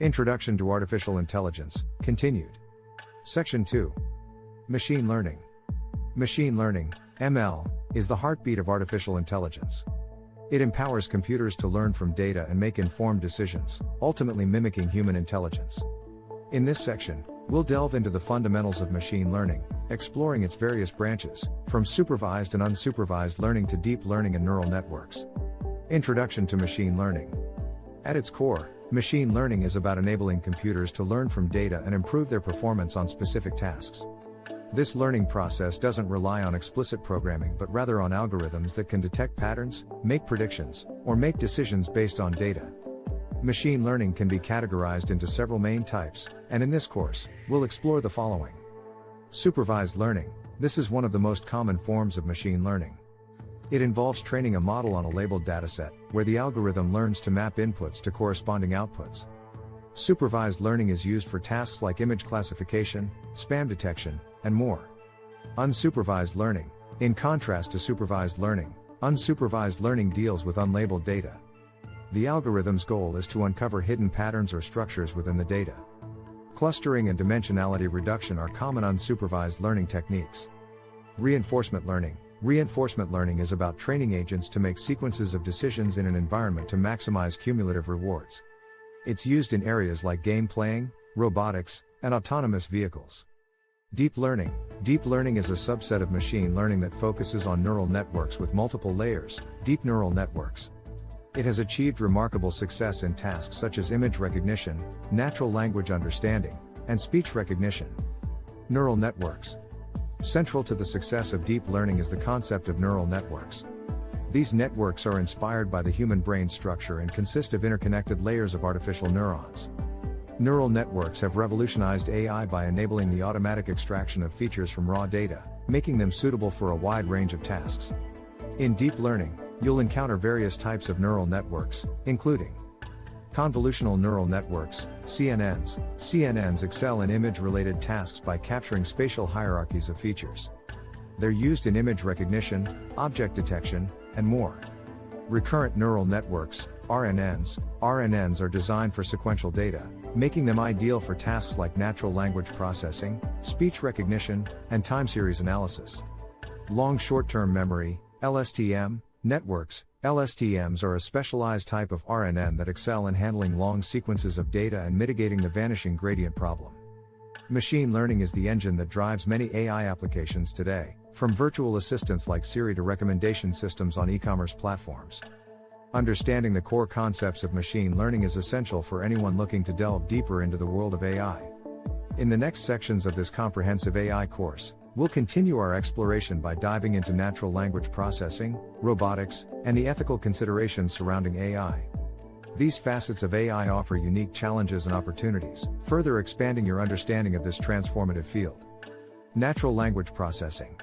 Introduction to Artificial Intelligence, continued. Section 2. Machine Learning. Machine learning, ML, is the heartbeat of artificial intelligence. It empowers computers to learn from data and make informed decisions, ultimately mimicking human intelligence. In this section, we'll delve into the fundamentals of machine learning, exploring its various branches, from supervised and unsupervised learning to deep learning and neural networks. Introduction to Machine Learning. At its core, machine learning is about enabling computers to learn from data and improve their performance on specific tasks. This learning process doesn't rely on explicit programming but rather on algorithms that can detect patterns, make predictions, or make decisions based on data. Machine learning can be categorized into several main types, and in this course, we'll explore the following. Supervised learning. This is one of the most common forms of machine learning. It involves training a model on a labeled dataset, where the algorithm learns to map inputs to corresponding outputs. Supervised learning is used for tasks like image classification, spam detection, and more. Unsupervised learning. In contrast to supervised learning, unsupervised learning deals with unlabeled data. The algorithm's goal is to uncover hidden patterns or structures within the data. Clustering and dimensionality reduction are common unsupervised learning techniques. Reinforcement learning. Reinforcement learning is about training agents to make sequences of decisions in an environment to maximize cumulative rewards. It's used in areas like game playing, robotics, and autonomous vehicles. Deep learning. Deep learning is a subset of machine learning that focuses on neural networks with multiple layers, deep neural networks. It has achieved remarkable success in tasks such as image recognition, natural language understanding, and speech recognition. Neural networks. Central to the success of deep learning is the concept of neural networks. These networks are inspired by the human brain structure and consist of interconnected layers of artificial neurons. Neural networks have revolutionized AI by enabling the automatic extraction of features from raw data, making them suitable for a wide range of tasks. In deep learning, you'll encounter various types of neural networks, including convolutional neural networks, CNNs. CNNs excel in image-related tasks by capturing spatial hierarchies of features. They're used in image recognition, object detection, and more. Recurrent neural networks, RNNs. RNNs are designed for sequential data, making them ideal for tasks like natural language processing, speech recognition, and time series analysis. Long short-term memory, LSTM, networks. LSTMs are a specialized type of RNN that excel in handling long sequences of data and mitigating the vanishing gradient problem. Machine learning is the engine that drives many AI applications today, from virtual assistants like Siri to recommendation systems on e-commerce platforms. Understanding the core concepts of machine learning is essential for anyone looking to delve deeper into the world of AI. In the next sections of this comprehensive AI course, we'll continue our exploration by diving into natural language processing, robotics, and the ethical considerations surrounding AI. These facets of AI offer unique challenges and opportunities, further expanding your understanding of this transformative field. Natural language processing.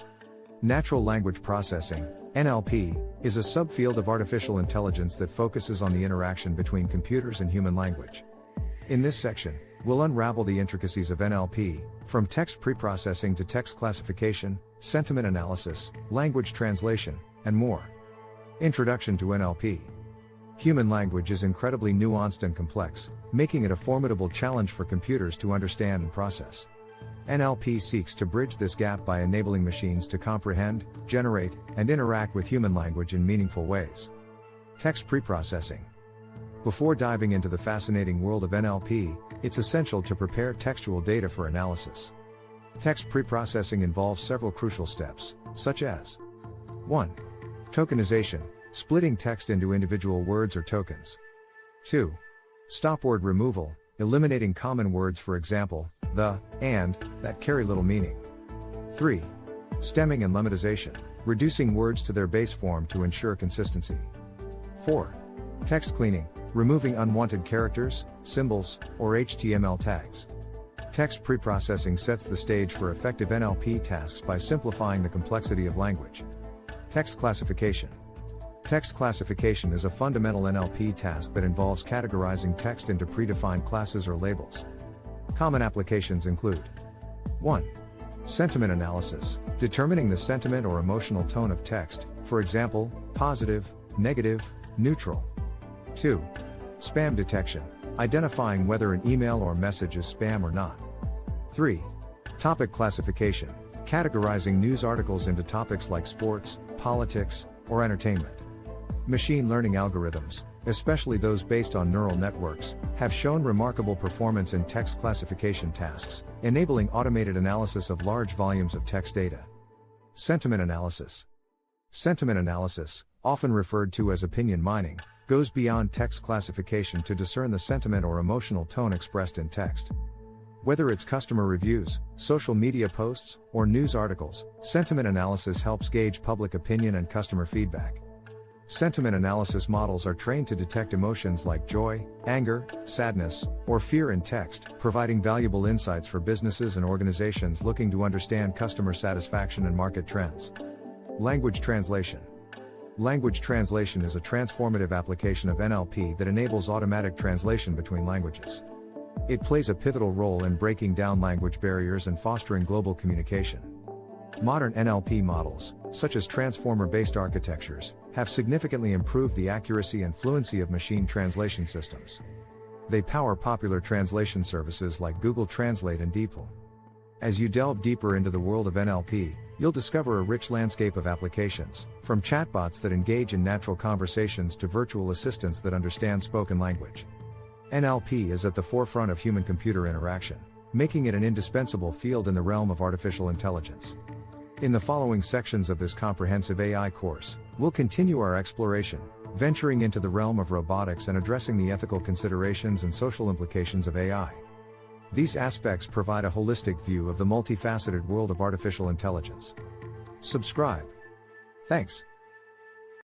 Natural language processing, NLP, is a subfield of artificial intelligence that focuses on the interaction between computers and human language. In this section, we'll unravel the intricacies of NLP, from text preprocessing to text classification, sentiment analysis, language translation, and more. Introduction to NLP. Human language is incredibly nuanced and complex, making it a formidable challenge for computers to understand and process. NLP seeks to bridge this gap by enabling machines to comprehend, generate, and interact with human language in meaningful ways. Text preprocessing. Before diving into the fascinating world of NLP, it's essential to prepare textual data for analysis. Text preprocessing involves several crucial steps, such as 1. Tokenization, splitting text into individual words or tokens. 2. Stop word removal, eliminating common words, for example, the, and, that carry little meaning. 3. Stemming and lemmatization, reducing words to their base form to ensure consistency. 4. Text cleaning, removing unwanted characters, symbols, or HTML tags. Text preprocessing sets the stage for effective NLP tasks by simplifying the complexity of language. Text classification. Text classification is a fundamental NLP task that involves categorizing text into predefined classes or labels. Common applications include 1. Sentiment analysis, determining the sentiment or emotional tone of text, for example, positive, negative, neutral. 2. Spam detection, identifying whether an email or message is spam or not. 3. Topic classification, categorizing news articles into topics like sports, politics, or entertainment. Machine learning algorithms, especially those based on neural networks, have shown remarkable performance in text classification tasks, enabling automated analysis of large volumes of text data. Sentiment analysis. Sentiment analysis, often referred to as opinion mining, goes beyond text classification to discern the sentiment or emotional tone expressed in text. Whether it's customer reviews, social media posts, or news articles, sentiment analysis helps gauge public opinion and customer feedback. Sentiment analysis models are trained to detect emotions like joy, anger, sadness, or fear in text, providing valuable insights for businesses and organizations looking to understand customer satisfaction and market trends. Language translation. Language translation is a transformative application of NLP that enables automatic translation between languages. It plays a pivotal role in breaking down language barriers and fostering global communication. Modern NLP models, such as transformer-based architectures, have significantly improved the accuracy and fluency of machine translation systems. They power popular translation services like Google Translate and DeepL. As you delve deeper into the world of NLP, you'll discover a rich landscape of applications, from chatbots that engage in natural conversations to virtual assistants that understand spoken language. NLP is at the forefront of human-computer interaction, making it an indispensable field in the realm of artificial intelligence. In the following sections of this comprehensive AI course, we'll continue our exploration, venturing into the realm of robotics and addressing the ethical considerations and social implications of AI. These aspects provide a holistic view of the multifaceted world of artificial intelligence. Subscribe. Thanks.